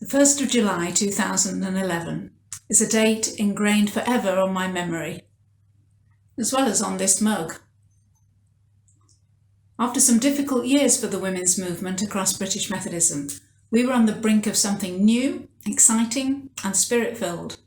The 1st of July 2011 is a date ingrained forever on my memory, as well as on this mug. After some difficult years for the women's movement across British Methodism, we were on the brink of something new, exciting and spirit-filled.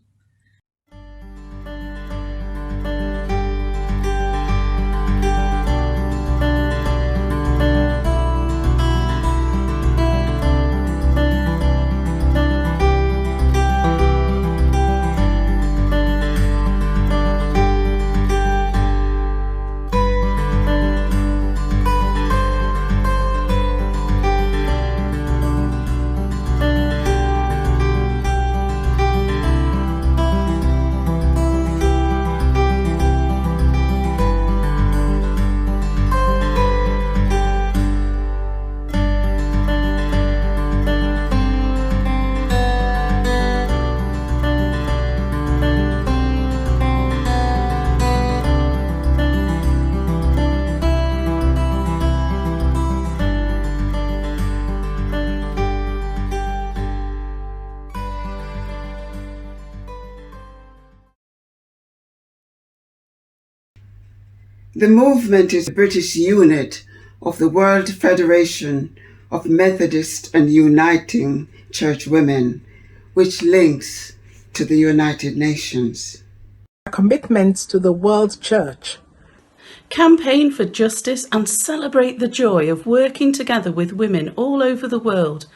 The movement is a British unit of the World Federation of Methodist and Uniting Church Women, which links to the United Nations. A commitment to the World Church. Campaign for justice and celebrate the joy of working together with women all over the world.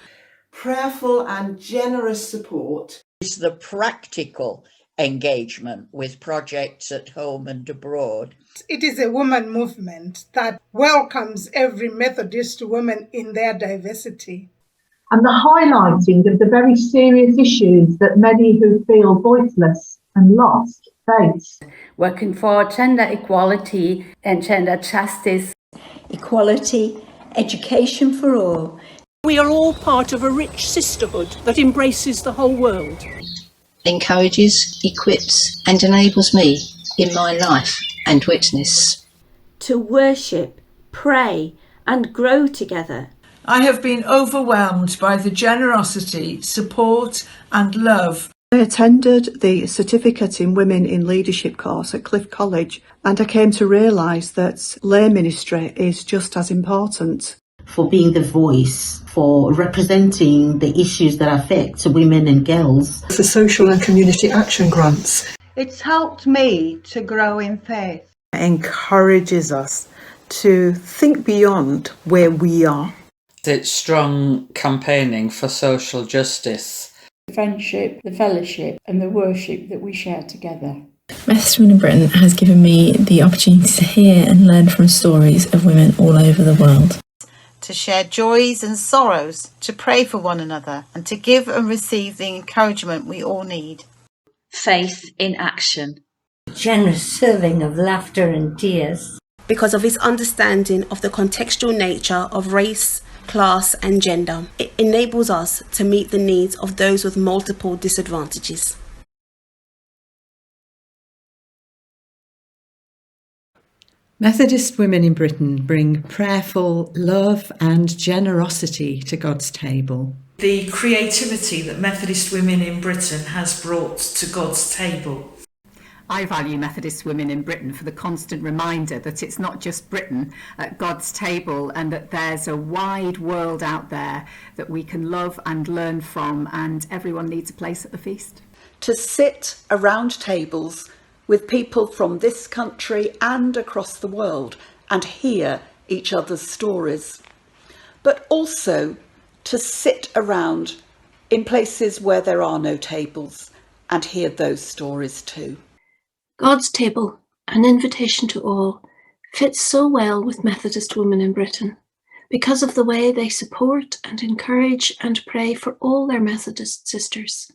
Prayerful and generous support is the practical engagement with projects at home and abroad. It is a woman movement that welcomes every Methodist woman in their diversity. And the highlighting of the very serious issues that many who feel voiceless and lost face. Working for gender equality and gender justice. Equality, education for all. We are all part of a rich sisterhood that embraces the whole world. Encourages, equips and enables me in my life and witness. To worship, pray and grow together. I have been overwhelmed by the generosity, support and love. I attended the Certificate in Women in Leadership course at Cliff College, and I came to realise that lay ministry is just as important. For being the voice, for representing the issues that affect women and girls. For social and community action grants. It's helped me to grow in faith. It encourages us to think beyond where we are. It's strong campaigning for social justice. The friendship, the fellowship and the worship that we share together. Methodist Women in Britain has given me the opportunity to hear and learn from stories of women all over the world. To share joys and sorrows, to pray for one another, and to give and receive the encouragement we all need. Faith in action. Generous serving of laughter and tears. Because of its understanding of the contextual nature of race, class and gender, it enables us to meet the needs of those with multiple disadvantages. Methodist Women in Britain bring prayerful love and generosity to God's table. The creativity that Methodist Women in Britain has brought to God's table. I value Methodist Women in Britain for the constant reminder that it's not just Britain at God's table and that there's a wide world out there that we can love and learn from, and everyone needs a place at the feast. To sit around tables with people from this country and across the world and hear each other's stories, but also to sit around in places where there are no tables and hear those stories too. God's table, an invitation to all, fits so well with Methodist Women in Britain because of the way they support and encourage and pray for all their Methodist sisters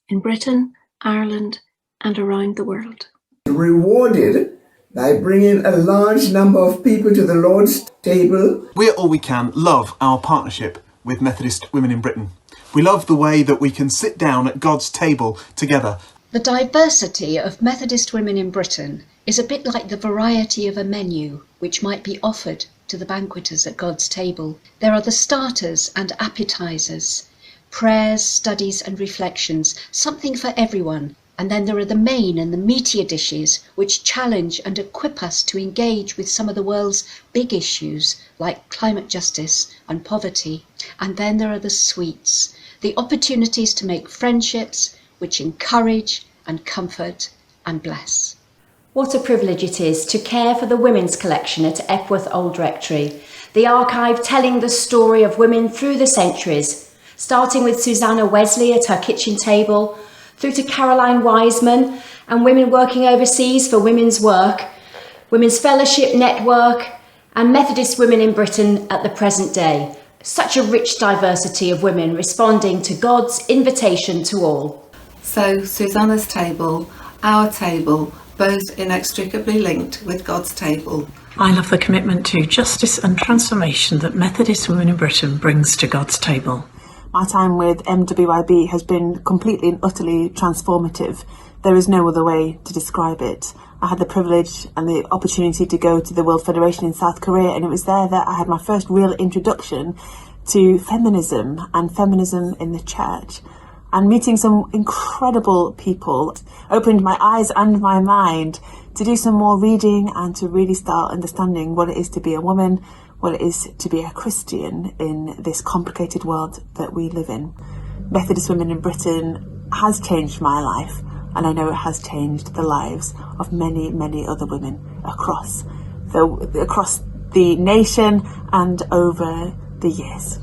in Britain, Ireland and around the world. Rewarded by bringing a large number of people to the Lord's table. We at All We Can love our partnership with Methodist Women in Britain. We love the way that we can sit down at God's table together. The diversity of Methodist Women in Britain is a bit like the variety of a menu which might be offered to the banqueters at God's table. There are the starters and appetizers, prayers, studies and reflections, something for everyone. And then there are the main and the meatier dishes which challenge and equip us to engage with some of the world's big issues like climate justice and poverty. And then there are the sweets, the opportunities to make friendships which encourage and comfort and bless. What a privilege it is to care for the women's collection at Epworth Old Rectory, the archive telling the story of women through the centuries, starting with Susanna Wesley at her kitchen table, through to Caroline Wiseman and women working overseas for Women's Work, Women's Fellowship Network and Methodist Women in Britain at the present day. Such a rich diversity of women responding to God's invitation to all. So Susanna's table, our table, both inextricably linked with God's table. I love the commitment to justice and transformation that Methodist Women in Britain brings to God's table. My time with MWiB has been completely and utterly transformative. There is no other way to describe it. I had the privilege and the opportunity to go to the World Federation in South Korea, and it was there that I had my first real introduction to feminism and feminism in the church. And meeting some incredible people opened my eyes and my mind to do some more reading and to really start understanding what it is to be a woman, what it is to be a Christian in this complicated world that we live in. Methodist Women in Britain has changed my life, and I know it has changed the lives of many, many other women across the nation and over the years.